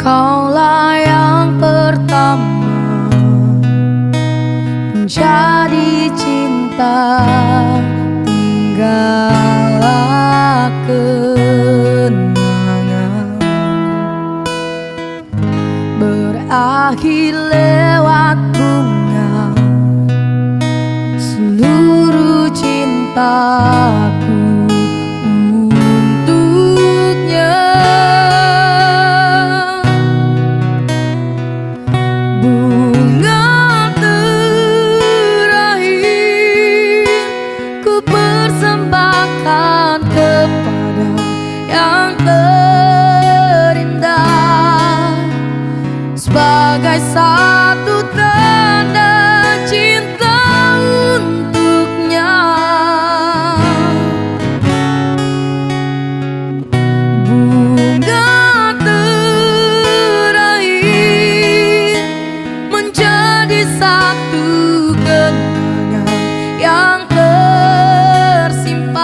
Kaulah yang pertama menjadi cinta, tinggallah kenangan berakhir lewat bunga seluruh cintaku untuknya. Bunga terakhir ku persembahkan kepada yang terindah sebagai satu tanda cinta untuknya. Bunga terakhir menjadi satu kenangan yang tersimpan,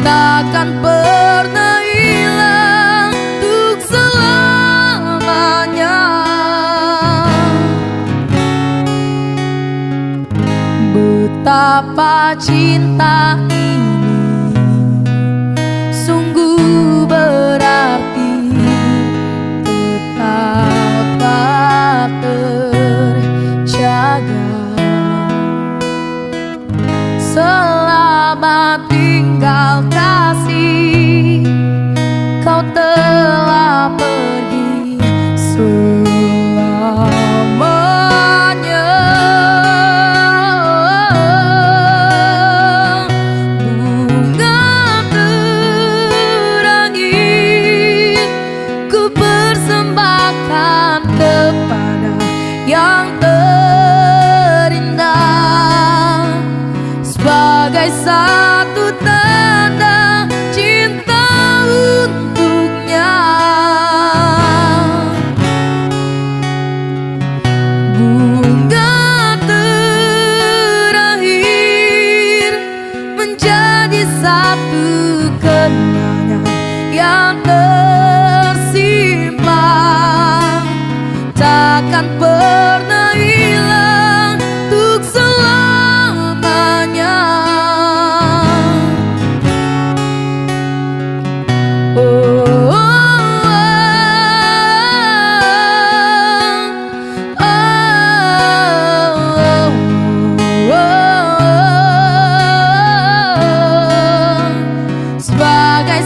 takkan pernah hilang untuk selamanya. Betapa cinta ini sungguh berarti, betapa terjaga. Selamat tinggal kasih, kau telah pergi selamanya. Bunga terakhir ku persembahkan kepada yang terindah sebagai satu tanda cinta untuknya. Bunga terakhir menjadi satu kenangan yang tersimpan, takkan pernah hilang untuk selamanya. Oh, oh, oh, oh, oh, sebagai